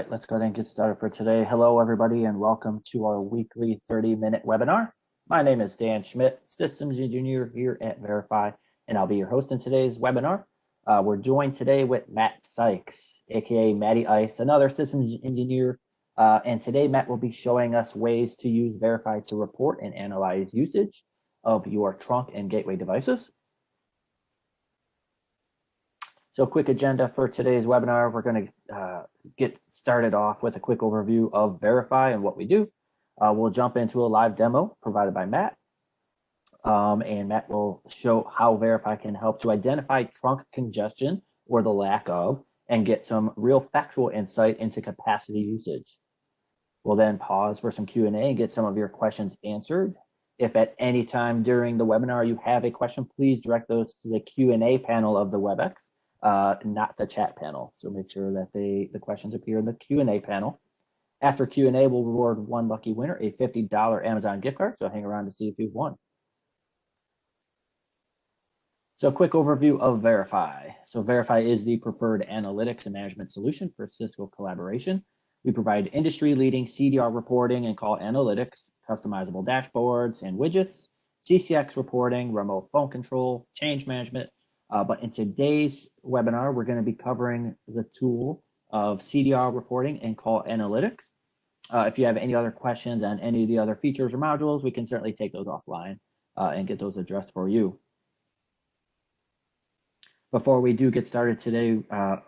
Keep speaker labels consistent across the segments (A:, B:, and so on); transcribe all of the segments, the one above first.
A: right, let's go ahead and get started for today. Hello, everybody, and welcome to our weekly 30-minute webinar. My name is Dan Schmidt, Systems Engineer here at Variphy, and I'll be your host in today's webinar. We're joined today with Matt Sykes, aka Matty Ice, another Systems Engineer. And today, Matt will be showing us ways to use Variphy to report and analyze usage of your trunk and gateway devices. So quick agenda for today's webinar. We're going to get started off with a quick overview of Variphy and what we do. We'll jump into a live demo provided by Matt. And Matt will show how Variphy can help to identify trunk congestion or the lack of, and get some real factual insight into capacity usage. We'll then pause for some Q&A and get some of your questions answered. If at any time during the webinar you have a question, please direct those to the Q&A panel of the WebEx. Not the chat panel. So make sure that the questions appear in the Q&A panel. After Q&A, we'll reward one lucky winner a $50 Amazon gift card. So hang around to see if you've won. So a quick overview of Variphy. So Variphy is the preferred analytics and management solution for Cisco collaboration. We provide industry-leading CDR reporting and call analytics, customizable dashboards and widgets, CCX reporting, remote phone control, change management. But in today's webinar, we're going to be covering the tool of CDR reporting and call analytics. If you have any other questions on any of the other features or modules, we can certainly take those offline and get those addressed for you. Before we do get started today,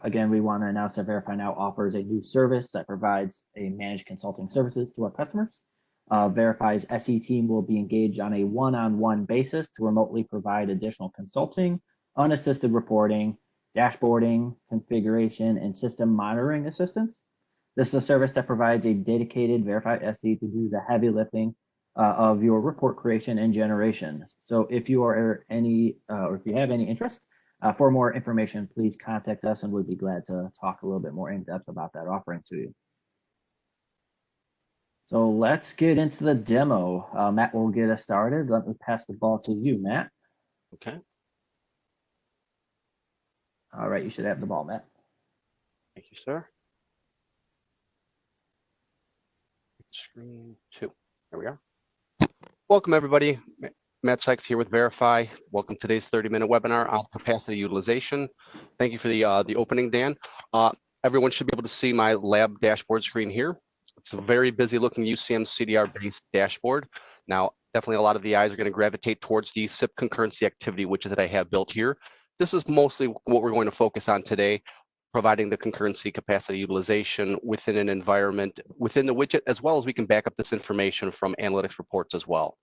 A: again, we want to announce that Variphy now offers a new service that provides a managed consulting services to our customers. Variphy's SE team will be engaged on a one-on-one basis to remotely provide additional consulting, unassisted reporting, dashboarding, configuration, and system monitoring assistance. This is a service that provides a dedicated Variphy SE to do the heavy lifting of your report creation and generation. So if you are or if you have any interest, for more information, please contact us and we'd be glad to talk a little bit more in depth about that offering to you. So let's get into the demo. Matt will get us started. Let me pass the ball to you, Matt.
B: Okay.
A: All right, you should have the ball, Matt.
B: Thank you, sir. Screen 2. There we are. Welcome, everybody. Matt Sykes here with Variphy. Welcome to today's 30-minute webinar on capacity utilization. Thank you for the opening, Dan. Everyone should be able to see my lab dashboard screen here. It's a very busy-looking UCM CDR-based dashboard. Now, definitely a lot of the eyes are going to gravitate towards the SIP concurrency activity widget that I have built here. This is mostly what we're going to focus on today, providing the concurrency capacity utilization within an environment, within the widget, as well as we can back up this information from analytics reports as well.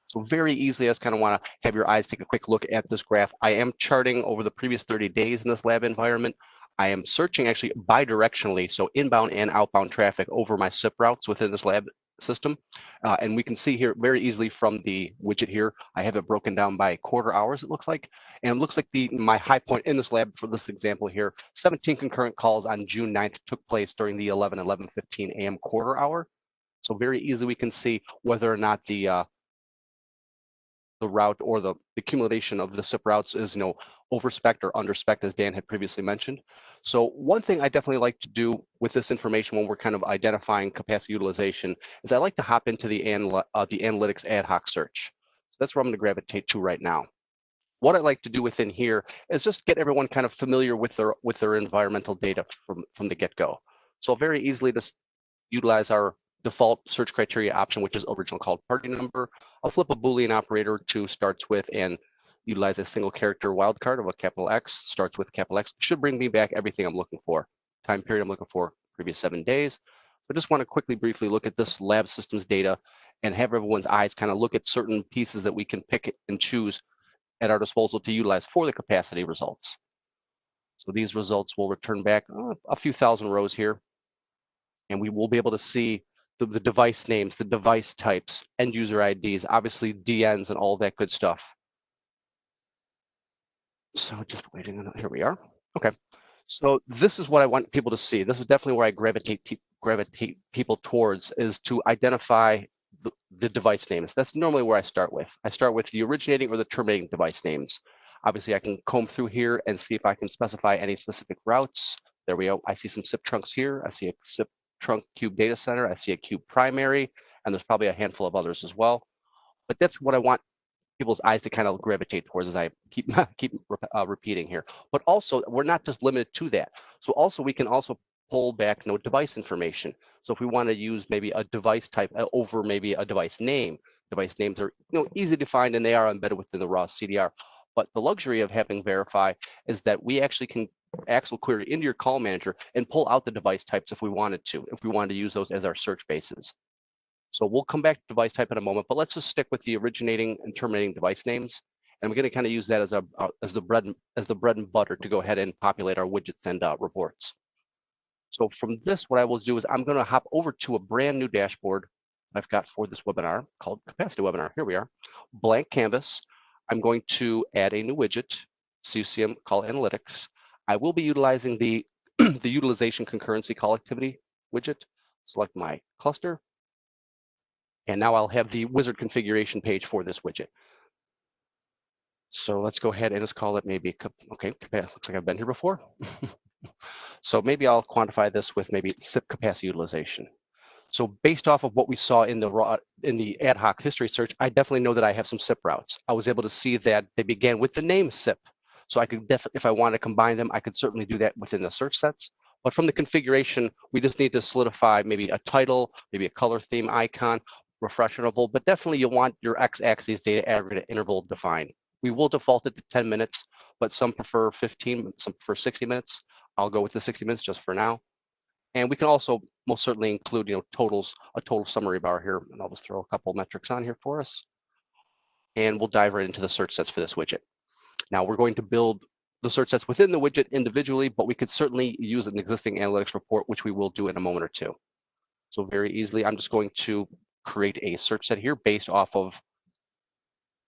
B: So very easily, I just kind of want to have your eyes take a quick look at this graph. I am charting over the previous 30 days in this lab environment. I am searching actually bidirectionally, so inbound and outbound traffic over my SIP routes within this lab system. And we can see here very easily from the widget here, I have it broken down by quarter hours, it looks like. And it looks like my high point in this lab for this example here, 17 concurrent calls on June 9th took place during the 11:15 a.m. quarter hour. So very easily we can see whether or not the route or the accumulation of the SIP routes is, overspec or underspec, as Dan had previously mentioned. So one thing I definitely like to do with this information when we're kind of identifying capacity utilization is I like to hop into the analytics ad hoc search. So that's where I'm going to gravitate to right now. What I like to do within here is just get everyone kind of familiar with their environmental data from the get-go. So I'll very easily just utilize our default search criteria option, which is original called party number. I'll flip a Boolean operator to starts with and utilize a single character wildcard of a capital X, starts with capital X. Should bring me back everything I'm looking for. Time period I'm looking for, previous 7 days. I just want to briefly look at this lab systems data and have everyone's eyes kind of look at certain pieces that we can pick and choose at our disposal to utilize for the capacity results. So these results will return back a few thousand rows here. And we will be able to see the device names, the device types, end user IDs, obviously DNs and all that good stuff. So just waiting, here we are. Okay, so this is what I want people to see. This is definitely where I gravitate people towards, is to identify the device names. That's normally where I start with. I start with the originating or the terminating device names. Obviously, I can comb through here and see if I can specify any specific routes There we go. I see some SIP trunks here. I see a SIP trunk cube data center. I see a cube primary, and there's probably a handful of others as well. But that's what I want people's eyes to kind of gravitate towards as I keep repeating here. But also, we're not just limited to that. So also, we can also pull back device information. So if we want to use maybe a device type over maybe a device name, device names are easy to find and they are embedded within the raw CDR. But the luxury of having Variphy is that we actually can Axel query into your call manager and pull out the device types if we wanted to use those as our search bases. So we'll come back to device type in a moment, but let's just stick with the originating and terminating device names. And we're going to kind of use that as the bread and butter to go ahead and populate our widgets and reports. So from this, what I will do is I'm going to hop over to a brand new dashboard I've got for this webinar called Capacity Webinar. Here we are, blank canvas. I'm going to add a new widget, CUCM Call Analytics. I will be utilizing the Utilization Concurrency Call Activity widget. Select my cluster. And now I'll have the wizard configuration page for this widget. So let's go ahead and let's call it maybe, okay, looks like I've been here before. So maybe I'll quantify this with maybe SIP capacity utilization. So based off of what we saw in the ad hoc history search, I definitely know that I have some SIP routes. I was able to see that they began with the name SIP. So I could if I want to combine them, I could certainly do that within the search sets. But from the configuration, we just need to solidify maybe a title, maybe a color theme icon, refresh interval, but definitely you want your x-axis data aggregate interval defined. We will default it to 10 minutes, but some prefer 15, some prefer 60 minutes. I'll go with the 60 minutes just for now. And we can also most certainly include, totals, a total summary bar here. And I'll just throw a couple metrics on here for us. And we'll dive right into the search sets for this widget. Now we're going to build the search sets within the widget individually, but we could certainly use an existing analytics report, which we will do in a moment or two. So very easily, I'm just going to create a search set here based off of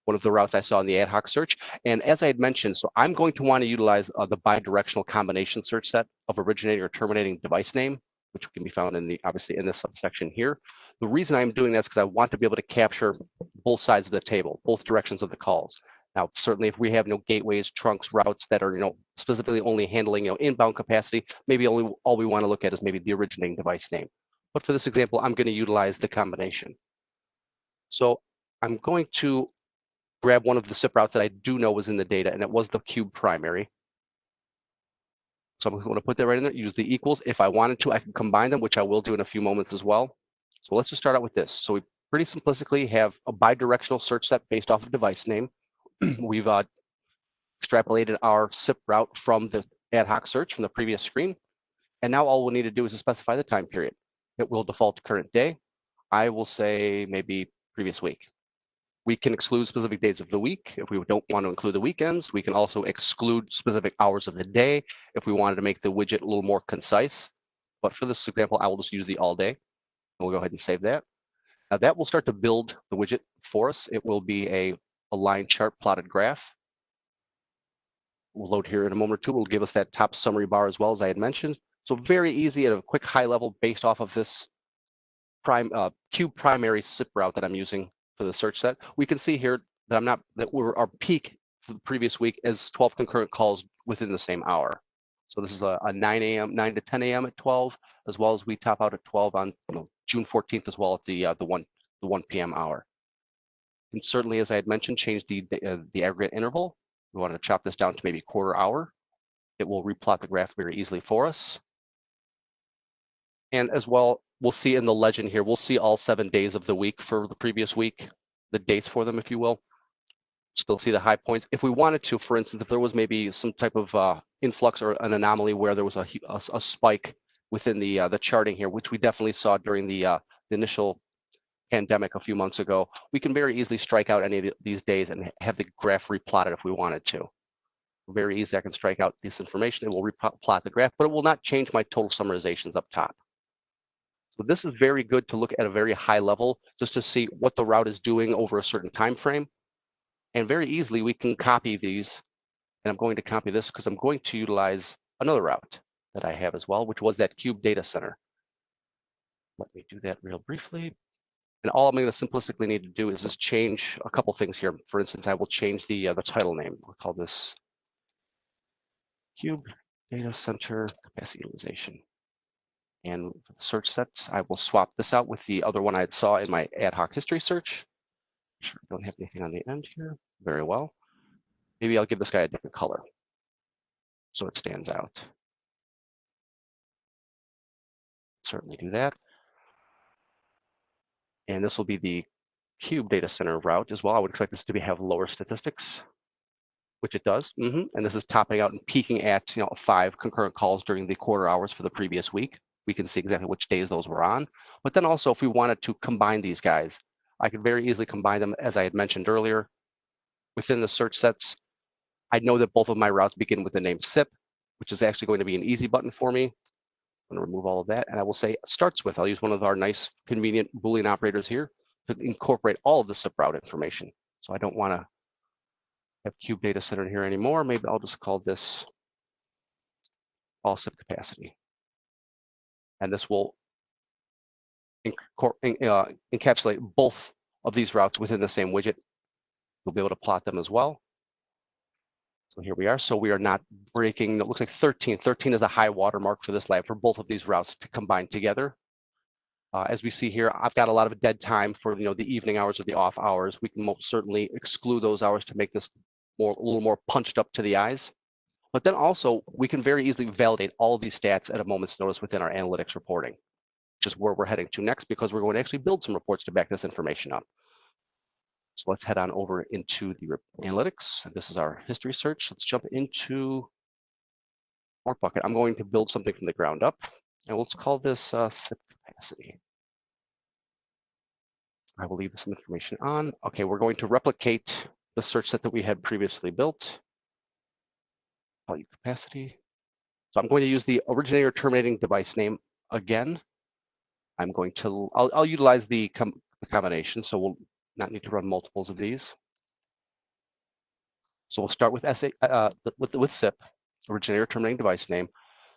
B: one of the routes I saw in the ad hoc search. And as I had mentioned, so I'm going to want to utilize the bidirectional combination search set of originating or terminating device name, which can be found in obviously in this subsection here. The reason I'm doing this is because I want to be able to capture both sides of the table, both directions of the calls. Now, certainly if we have gateways, trunks, routes that are specifically only handling inbound capacity, maybe all we want to look at is maybe the originating device name. But for this example, I'm going to utilize the combination. So I'm going to grab one of the SIP routes that I do know was in the data, and it was the cube primary. So I'm going to put that right in there, use the equals. If I wanted to, I can combine them, which I will do in a few moments as well. So let's just start out with this. So we pretty simplistically have a bidirectional search set based off of device name. We've extrapolated our SIP route from the ad hoc search from the previous screen. And now all we'll need to do is to specify the time period. It will default to current day. I will say maybe previous week. We can exclude specific days of the week. If we don't want to include the weekends, we can also exclude specific hours of the day if we wanted to make the widget a little more concise. But for this example, I will just use the all day. We'll go ahead and save that. Now that will start to build the widget for us. It will be a line chart plotted graph. We'll load here in a moment or two. It'll give us that top summary bar as well, as I had mentioned. So very easy at a quick high level based off of this cube primary SIP route that I'm using for the search set. We can see here that our peak for the previous week is 12 concurrent calls within the same hour. So this is a 9 to 10 a.m. at 12, as well as we top out at 12 on June 14th as well at the 1 p.m. hour. And certainly, as I had mentioned, change the aggregate interval. We want to chop this down to maybe quarter hour. It will replot the graph very easily for us. And as well, we'll see in the legend here, we'll see all 7 days of the week for the previous week, the dates for them, if you will. Still see the high points. If we wanted to, for instance, if there was maybe some type of influx or an anomaly where there was a spike within the charting here, which we definitely saw during the initial pandemic a few months ago, we can very easily strike out any of these days and have the graph replotted if we wanted to. Very easy, I can strike out this information, it will replot the graph, but it will not change my total summarizations up top. So this is very good to look at a very high level, just to see what the route is doing over a certain time frame. And very easily, we can copy these. And I'm going to copy this because I'm going to utilize another route that I have as well, which was that cube data center. Let me do that real briefly. And all I'm going to simplistically need to do is just change a couple things here. For instance, I will change the title name. We'll call this cube data center capacity utilization. And for the search sets, I will swap this out with the other one I saw in my ad hoc history search. Sure, I don't have anything on the end here. Very well. Maybe I'll give this guy a different color so it stands out. Certainly do that. And this will be the cube data center route as well. I would expect this to have lower statistics, which it does. And this is topping out and peaking at 5 concurrent calls during the quarter hours for the previous week. We can see exactly which days those were on. But then also, if we wanted to combine these guys, I could very easily combine them, as I had mentioned earlier, within the search sets. I know that both of my routes begin with the name SIP, which is actually going to be an easy button for me. I'm going to remove all of that, and I will say starts with. I'll use one of our nice, convenient Boolean operators here to incorporate all of the SIP route information. So I don't want to have cube data center in here anymore. Maybe I'll just call this all SIP capacity. And this will encapsulate both of these routes within the same widget. You'll be able to plot them as well. So here we are. So we are not breaking, it looks like 13. 13 is a high watermark for this lab for both of these routes to combine together. As we see here, I've got a lot of dead time for the evening hours or the off hours. We can most certainly exclude those hours to make this a little more punched up to the eyes. But then also, we can very easily validate all of these stats at a moment's notice within our analytics reporting, which is where we're heading to next, because we're going to actually build some reports to back this information up. So let's head on over into the analytics. This is our history search. Let's jump into our bucket. I'm going to build something from the ground up, and let's call this SIP capacity. I will leave some information on. Okay, we're going to replicate the search set that we had previously built. Value capacity. So I'm going to use the originator terminating device name again. I'm going to, I'll utilize the combination, so we'll not need to run multiples of these. So we'll start with with SIP, originator terminating device name.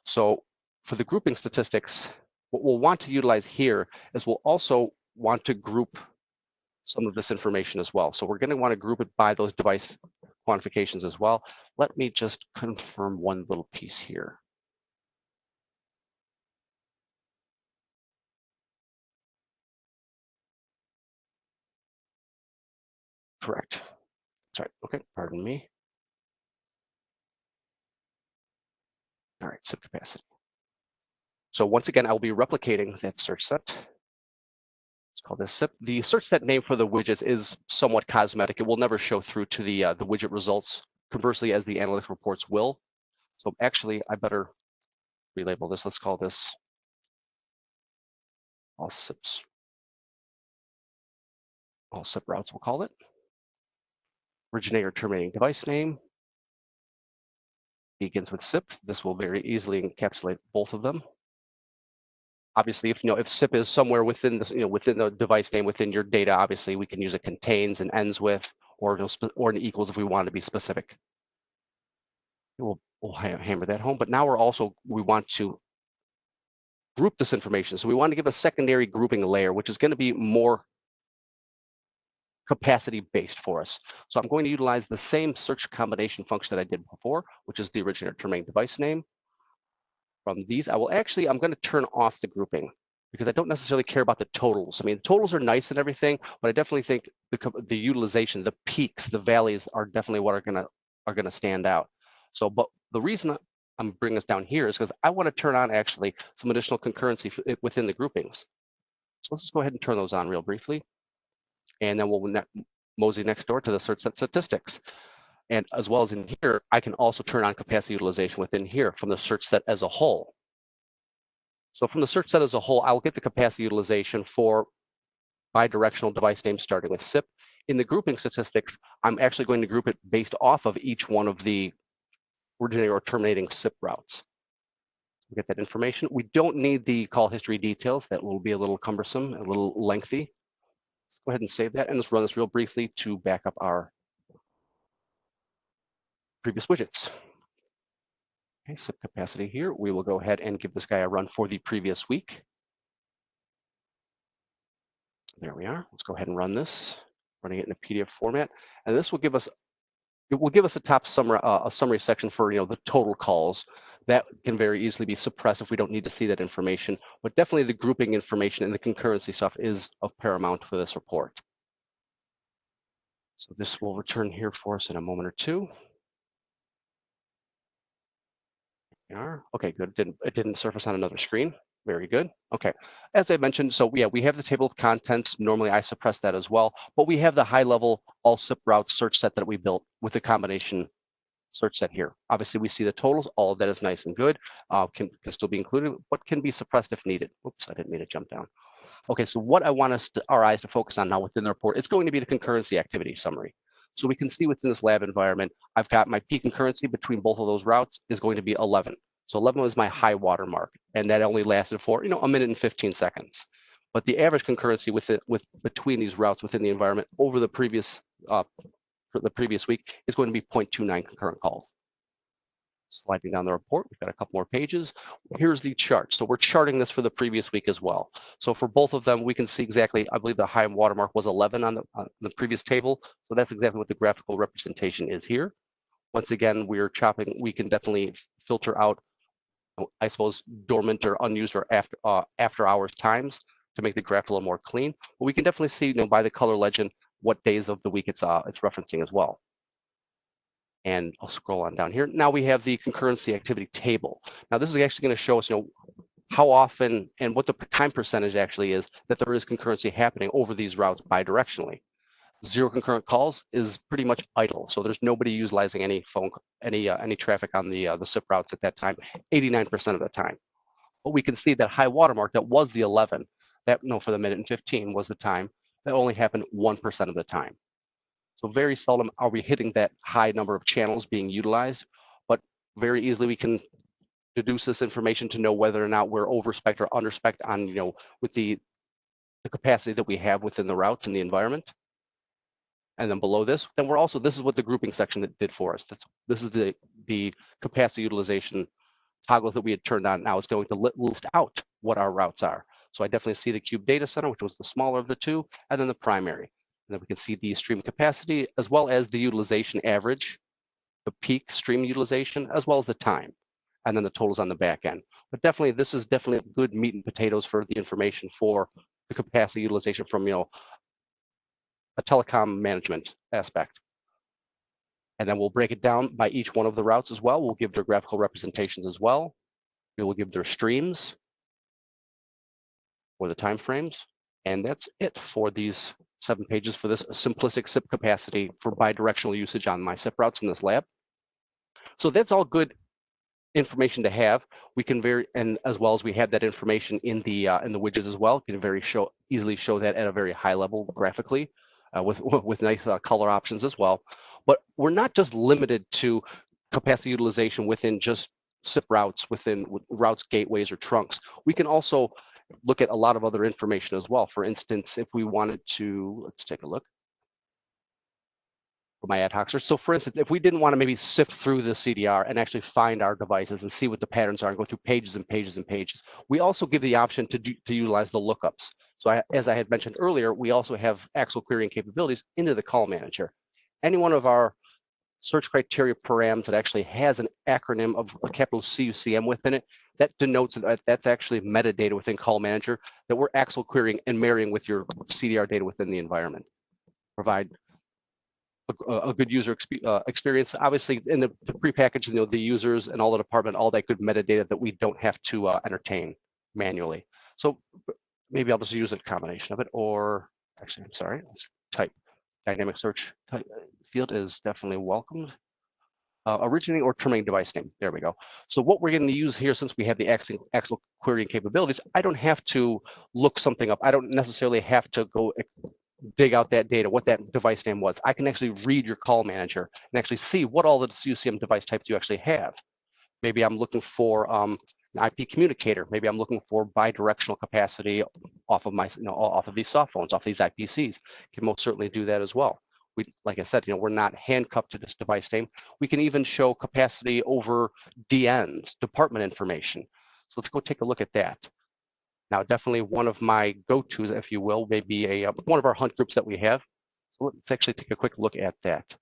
B: So for the grouping statistics, what we'll want to utilize here is we'll also want to group some of this information as well. So we're going to want to group it by those device quantifications as well. Let me just confirm one little piece here. Correct. Sorry, okay, pardon me. All right, SIP capacity. So once again, I'll be replicating that search set. Let's call this SIP. The search set name for the widgets is somewhat cosmetic. It will never show through to the widget results, conversely as the analytic reports will. So actually, I better relabel this. Let's call this all SIPs. All SIP routes, we'll call it. Originator terminating device name begins with SIP. This will very easily encapsulate both of them. Obviously, if SIP is somewhere within the within the device name within your data, obviously we can use a contains and ends with, or an equals if we want to be specific. We'll hammer that home. But now we want to group this information. So we want to give a secondary grouping layer, which is going to be more capacity based for us. So I'm going to utilize the same search combination function that I did before, which is the originator terminating device name. From these, I'm going to turn off the grouping because I don't necessarily care about the totals. I mean, the totals are nice and everything, but I definitely think the utilization, the peaks, the valleys are definitely what are gonna stand out. So, but the reason I'm bringing this down here is because I want to turn on actually some additional concurrency within the groupings. So let's just go ahead and turn those on real briefly. And then we'll mosey next door to the search set statistics. And as well as in here, I can also turn on capacity utilization within here from the search set as a whole. So from the search set as a whole, I'll get the capacity utilization for bidirectional device names starting with SIP. In the grouping statistics, I'm actually going to group it based off of each one of the originating or terminating SIP routes. We'll get that information. We don't need the call history details. That will be a little cumbersome, a little lengthy. Let's go ahead and save that, and let's run this real briefly to back up our previous widgets. Okay, SIP capacity here. We will go ahead and give this guy a run for the previous week. There we are. Let's go ahead and run this, running it in a PDF format. And this will give us it will give us a summary section for the total calls. That can very easily be suppressed if we don't need to see that information. But definitely the grouping information and the concurrency stuff is of paramount for this report. So this will return here for us in a moment or two. Okay, good. It didn't surface on another screen. Very good. Okay, as I mentioned, so yeah, we have the table of contents. Normally I suppress that as well, but we have the high level all SIP routes search set that we built with the combination search set here. Obviously we see the totals, all of that is nice and good, can still be included, but can be suppressed if needed. Oops, I didn't mean to jump down. Okay, so what I want our eyes to focus on now within the report, it's going to be the concurrency activity summary. So we can see within this lab environment, I've got my peak concurrency between both of those routes is going to be 11. So 11 was my high water mark, and that only lasted for a minute and 15 seconds. But the average concurrency between these routes within the environment over the previous week is going to be 0.29 concurrent calls. Sliding down the report, we've got a couple more pages. Here's the chart. So we're charting this for the previous week as well. So for both of them, we can see exactly, I believe the high watermark was 11 on the previous table. So that's exactly what the graphical representation is here. Once again, we're chopping, we can definitely filter out, I suppose, dormant or unused or after hours times to make the graph a little more clean. But we can definitely see by the color legend what days of the week it's referencing as well. And I'll scroll on down here. Now we have the concurrency activity table. Now this is actually going to show us, how often and what the time percentage actually is that there is concurrency happening over these routes bidirectionally. 0 concurrent calls is pretty much idle, so there's nobody utilizing any traffic on the SIP routes at that time, 89% of the time. But we can see that high watermark that was the 11, for the minute and 15 was the time that only happened 1% of the time. So very seldom are we hitting that high number of channels being utilized, but very easily we can deduce this information to know whether or not we're overspec or underspec on, with the capacity that we have within the routes and the environment. And then below this, then this is what the grouping section that did for us. This is the capacity utilization toggles that we had turned on. Now it's going to list out what our routes are. So I definitely see the Cube Data Center, which was the smaller of the two, and then the primary. And then we can see the stream capacity, as well as the utilization average, the peak stream utilization, as well as the time, and then the totals on the back end. But definitely, this is definitely good meat and potatoes for the information for the capacity utilization from, a telecom management aspect. And then we'll break it down by each one of the routes as well. We'll give their graphical representations as well. We will give their streams or the time frames. And that's it for these 7 pages for this simplistic SIP capacity for bidirectional usage on my SIP routes in this lab. So that's all good information to have. We can and as well as we have that information in the widgets as well, can easily show that at a very high level graphically with nice color options as well. But we're not just limited to capacity utilization within just SIP routes, within routes, gateways, or trunks. We can also look at a lot of other information as well. For instance, if we wanted to, let's take a look for my Adhocs. So for instance, if we didn't want to maybe sift through the CDR and actually find our devices and see what the patterns are and go through pages and pages and pages, we also give the option to utilize the lookups. So as I had mentioned earlier, we also have Axel querying capabilities into the call manager. Any one of our search criteria params that actually has an acronym of a capital CUCM within it, that denotes that that's actually metadata within Call Manager that we're Axel querying and marrying with your CDR data within the environment. Provide a good user experience. Obviously, in the prepackaged, the users and all the department, all that good metadata that we don't have to entertain manually. So maybe I'll just use a combination of it, or actually, I'm sorry, let's type dynamic search field is definitely welcomed. Originating or terminating device name. There we go. So what we're going to use here, since we have the Axel querying capabilities, I don't have to look something up. I don't necessarily have to go dig out that data, what that device name was. I can actually read your call manager and actually see what all the CUCM device types you actually have. Maybe I'm looking for an IP communicator. Maybe I'm looking for bidirectional capacity off of off of these soft phones, off these IPCs. Can most certainly do that as well. Like I said, we're not handcuffed to this device name. We can even show capacity over DNs, department information. So let's go take a look at that. Now, definitely one of my go-tos, if you will, may be one of our hunt groups that we have. So let's actually take a quick look at that.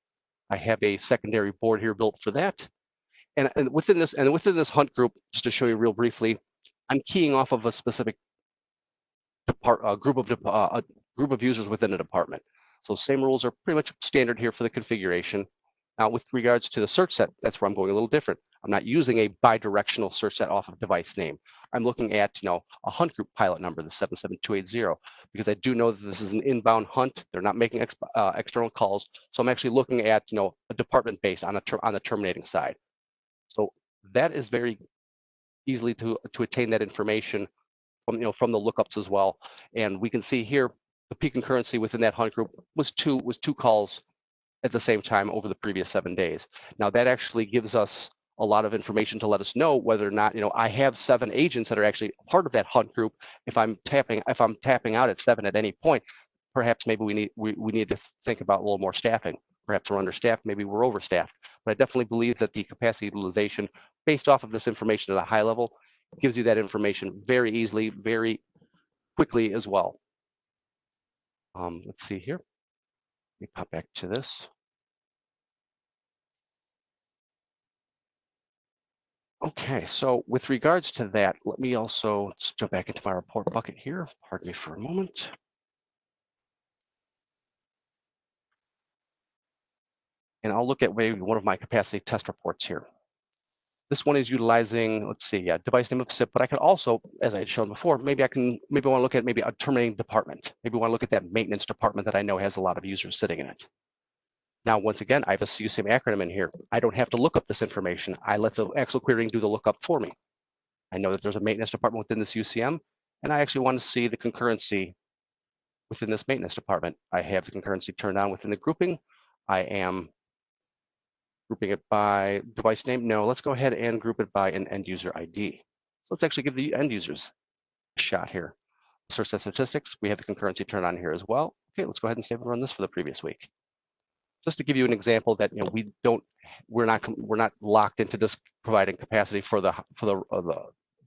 B: I have a secondary board here built for that. And within this hunt group, just to show you real briefly, I'm keying off of a specific group of users within a department. So same rules are pretty much standard here for the configuration. Now, with regards to the search set, that's where I'm going a little different. I'm not using a bidirectional search set off of device name. I'm looking at, a hunt group pilot number, the 77280, because I do know that this is an inbound hunt. They're not making external calls. So I'm actually looking at, a department base on the terminating side. So that is very easily to attain that information from the lookups as well. And we can see here the peak concurrency within that hunt group was two calls at the same time over the previous 7 days. Now that actually gives us a lot of information to let us know whether or not, I have 7 agents that are actually part of that hunt group. If I'm tapping out at 7 at any point, perhaps maybe we need to think about a little more staffing. Perhaps we're understaffed, maybe we're overstaffed. But I definitely believe that the capacity utilization based off of this information at a high level gives you that information very easily, very quickly as well. Let's see here. Let me pop back to this. Okay, so with regards to that, let me also jump back into my report bucket here. Pardon me for a moment. And I'll look at maybe one of my capacity test reports here. This one is utilizing, let's see, device name of SIP, but I could also, as I had shown before, maybe I want to look at maybe a terminating department. Maybe I want to look at that maintenance department that I know has a lot of users sitting in it. Now, once again, I have a CUCM acronym in here. I don't have to look up this information. I let the Excel querying do the lookup for me. I know that there's a maintenance department within this UCM, and I actually want to see the concurrency within this maintenance department. I have the concurrency turned on within the grouping. I am grouping it by device name. No, let's go ahead and group it by an end user ID. So let's actually give the end users a shot here. Search set statistics, we have the concurrency turned on here as well. Okay, let's go ahead and save and run this for the previous week. Just to give you an example that we're not locked into this providing capacity for the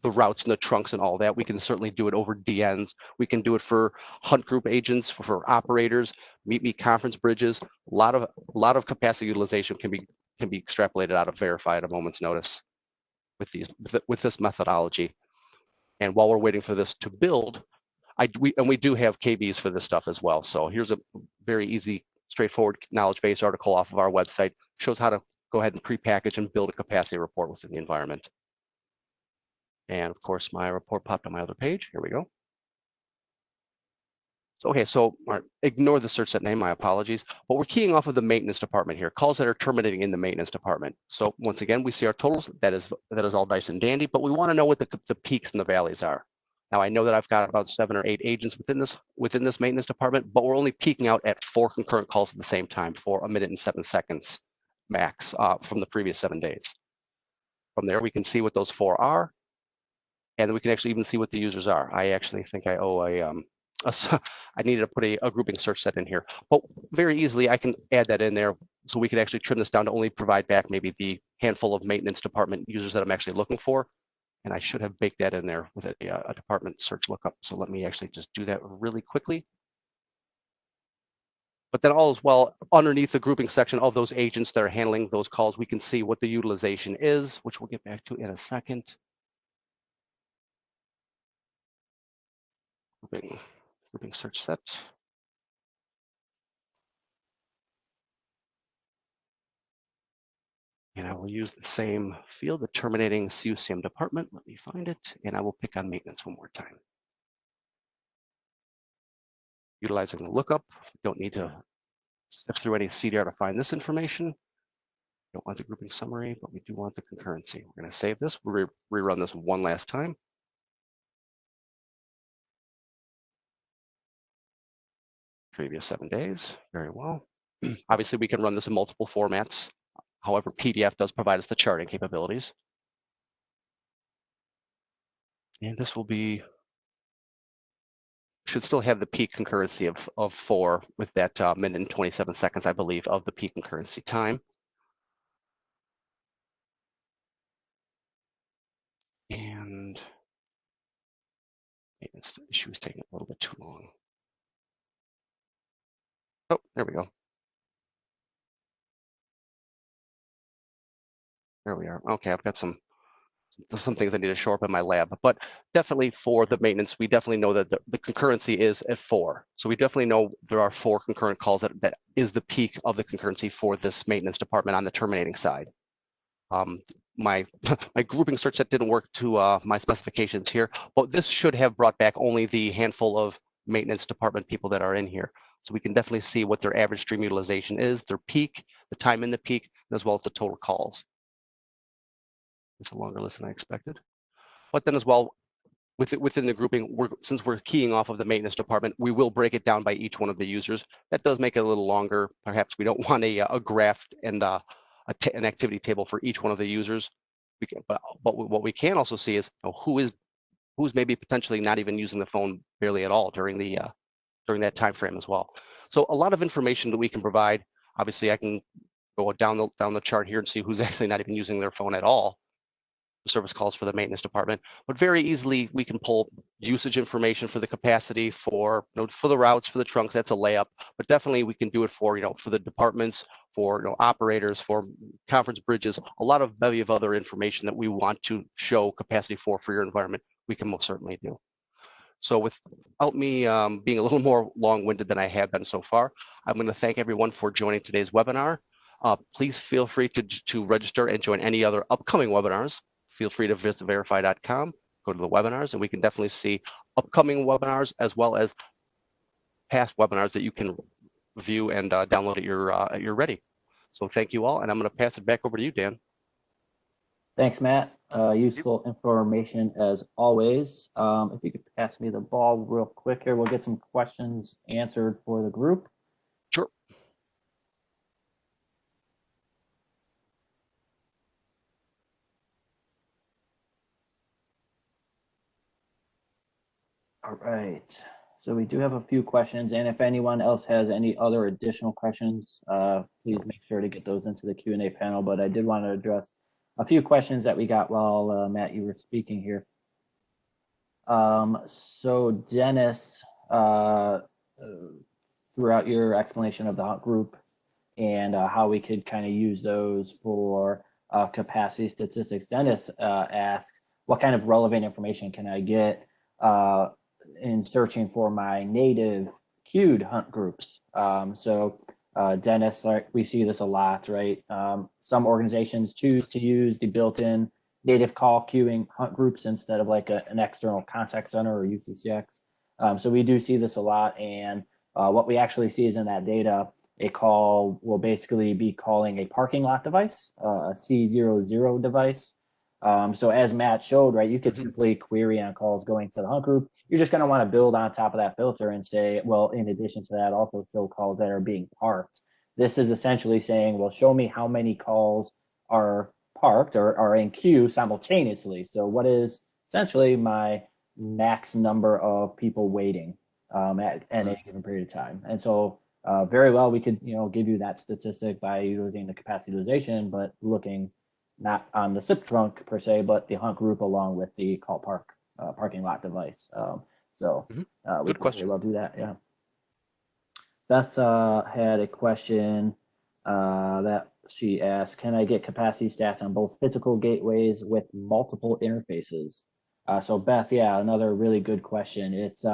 B: routes and the trunks and all that. We can certainly do it over DNs. We can do it for hunt group agents, for operators, meet conference bridges. A lot of capacity utilization can be extrapolated out of Variphy at a moment's notice with this methodology. And while we're waiting for this to build, we do have KBs for this stuff as well. So here's a very easy, straightforward knowledge base article off of our website. Shows how to go ahead and prepackage and build a capacity report within the environment. And of course, my report popped on my other page. Here we go. So, okay, so ignore the search set name, my apologies. But we're keying off of the maintenance department here, calls that are terminating in the maintenance department. So once again, we see our totals. That is all nice and dandy, but we want to know what the peaks and the valleys are. Now I know that I've got about 7 or 8 agents within this maintenance department, but we're only peaking out at 4 concurrent calls at the same time for 1 minute and 7 seconds max from the previous 7 days. From there, we can see what those 4 are, and we can actually even see what the users are. I actually think I owe I needed to put a grouping search set in here, but very easily I can add that in there, so we can actually trim this down to only provide back maybe the handful of maintenance department users that I'm actually looking for. And I should have baked that in there with a department search lookup. So let me actually just do that really quickly. But then all as well, underneath the grouping section of those agents that are handling those calls, we can see what the utilization is, which we'll get back to in a second. Grouping search set. And I will use the same field, the terminating CUCM department. Let me find it, and I will pick on maintenance one more time. Utilizing the lookup, don't need to step through any CDR to find this information. Don't want the grouping summary, but we do want the concurrency. We're going to save this, rerun this one last time. Previous 7 days, very well. Obviously, we can run this in multiple formats. However, PDF does provide us the charting capabilities. And this will be, should still have the peak concurrency of 4 with that minute and 27 seconds, I believe, of the peak concurrency time. And maintenance issue is taking a little bit too long. Oh, there we go. There we are. Okay, I've got some things I need to show up in my lab, but definitely for the maintenance, we definitely know that the concurrency is at 4. So we definitely know there are 4 concurrent calls that is the peak of the concurrency for this maintenance department on the terminating side. My grouping search set didn't work to my specifications here, but this should have brought back only the handful of maintenance department people that are in here. So we can definitely see what their average stream utilization is, their peak, the time in the peak, as well as the total calls. It's a longer list than I expected. But then as well, within the grouping, since we're keying off of the maintenance department, we will break it down by each one of the users. That does make it a little longer. Perhaps we don't want a graph and an activity table for each one of the users. But what we can also see is who's maybe potentially not even using the phone barely at all during that time frame as well. So a lot of information that we can provide. Obviously, I can go down the chart here and see who's actually not even using their phone at all. Service calls for the maintenance department, but very easily we can pull usage information for the capacity, for the routes, for the trunks. That's a layup, but definitely we can do it for for the departments, for operators, for conference bridges, a lot of bevy of other information that we want to show capacity for your environment. We can most certainly do. So without me being a little more long-winded than I have been so far, I'm going to thank everyone for joining today's webinar. Please feel free to register and join any other upcoming webinars. Feel free to visit variphy.com, go to the webinars, and we can definitely see upcoming webinars as well as past webinars that you can view and download at your ready. So thank you all, and I'm going to pass it back over to you, Dan.
A: Thanks, Matt. Useful information as always. If you could pass me the ball real quick here, we'll get some questions answered for the group.
B: Sure.
A: All right. So we do have a few questions, and if anyone else has any other additional questions, please make sure to get those into the Q&A panel. But I did want to address a few questions that we got while Matt, you were speaking here. So Dennis, throughout your explanation of the hot group and how we could kind of use those for capacity statistics, Dennis asks, what kind of relevant information can I get in searching for my native queued hunt groups? Dennis, like, we see this a lot, right? Some organizations choose to use the built-in native call queuing hunt groups instead of like an external contact center or UCCX. So we do see this a lot, and what we actually see is in that data, a call will basically be calling a parking lot device, a C00 device. So as Matt showed, right, you could simply query on calls going to the hunt group. You're just going to want to build on top of that filter and say, well, in addition to that, also show calls that are being parked. This is essentially saying, well, show me how many calls are parked or are in queue simultaneously. So what is essentially my max number of people waiting at any given period of time? And so very well, we could give you that statistic by using the capacity utilization, but looking not on the SIP trunk per se, but the hunt group along with the call parking lot device. We could very well do that. Yeah. Beth had a question that she asked, can I get capacity stats on both physical gateways with multiple interfaces? So Beth, yeah, another really good question. It's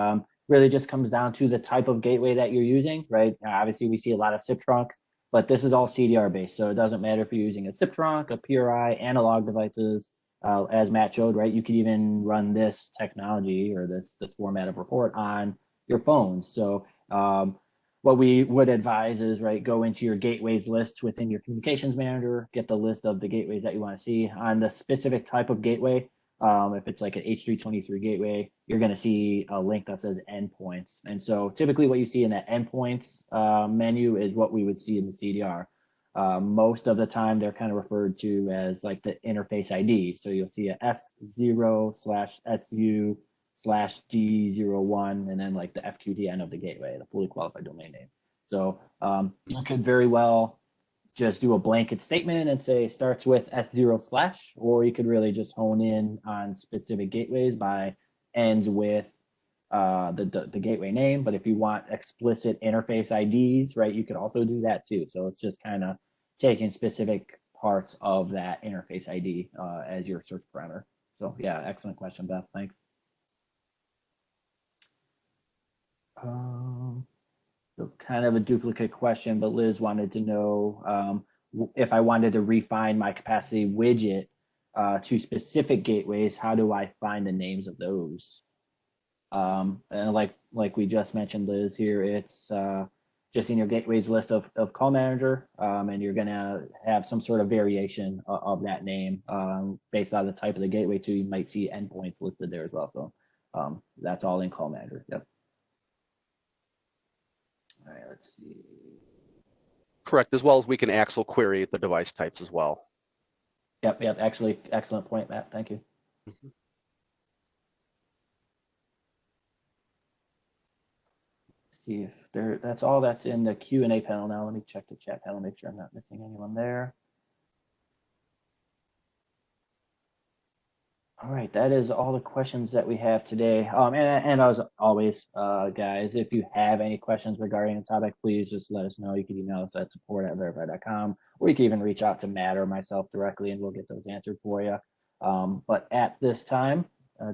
A: really just comes down to the type of gateway that you're using, right? Obviously, we see a lot of SIP trunks, but this is all CDR based. So it doesn't matter if you're using a SIP trunk, a PRI, analog devices, as Matt showed, right? You could even run this technology or this format of report on your phones. So what we would advise is, right, go into your gateways lists within your communications manager, get the list of the gateways that you want to see on the specific type of gateway. If it's like an H323 gateway, you're going to see a link that says endpoints. And so typically what you see in that endpoints menu is what we would see in the CDR. Most of the time, they're kind of referred to as like the interface ID. So you'll see a S0/SU/D01 and then like the FQDN of the gateway, the fully qualified domain name. So you could very well just do a blanket statement and say starts with S0/, or you could really just hone in on specific gateways by ends with the gateway name. But if you want explicit interface IDs, right, you could also do that too. So it's just kind of taking specific parts of that interface ID as your search parameter. So yeah, excellent question, Beth. Thanks. So kind of a duplicate question, but Liz wanted to know if I wanted to refine my capacity widget to specific gateways, how do I find the names of those? And like we just mentioned, Liz, here, it's just in your gateways list of call manager, and you're gonna have some sort of variation of that name based on the type of the gateway too. You might see endpoints listed there as well. So that's all in call manager. Yep. All right, let's see.
B: Correct, as well as we can Axel query the device types as well.
A: Yep. Actually, excellent point, Matt. Thank you.
B: Mm-hmm.
A: See if that's all that's in the Q&A panel now. Let me check the chat panel, make sure I'm not missing anyone there. All right, that is all the questions that we have today. And as always, guys, if you have any questions regarding the topic, please just let us know. You can email us at support@verify.com, or you can even reach out to Matt or myself directly, and we'll get those answered for you. But at this time,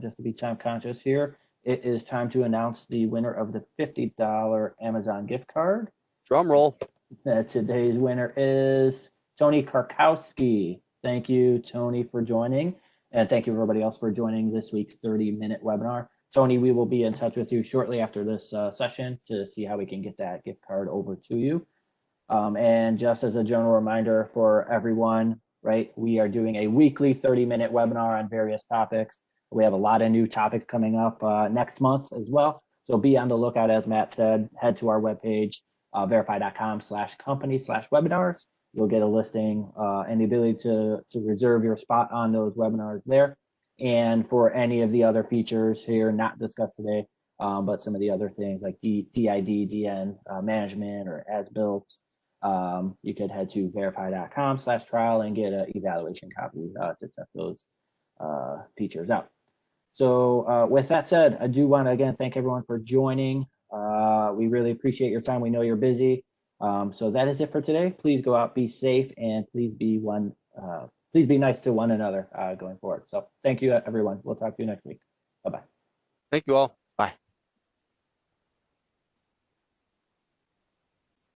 A: just to be time conscious here, it is time to announce the winner of the $50 Amazon gift card.
B: Drum roll.
A: Today's winner is Tony Karkowski. Thank you, Tony, for joining. And thank you, everybody else, for joining this week's 30-minute webinar. Tony, we will be in touch with you shortly after this session to see how we can get that gift card over to you. And just as a general reminder for everyone, right, we are doing a weekly 30-minute webinar on various topics. We have a lot of new topics coming up next month as well. So be on the lookout, as Matt said. Head to our webpage, verify.com/company/webinars. You'll get a listing and the ability to reserve your spot on those webinars there. And for any of the other features here not discussed today, but some of the other things like DID, DN management or as built, you could head to verify.com/trial and get an evaluation copy to test those features out. So with that said, I do want to again thank everyone for joining. We really appreciate your time. We know you're busy. So that is it for today. Please go out, be safe, and please be nice to one another going forward. So thank you, everyone. We'll talk to you next week. Bye-bye.
B: Thank you all.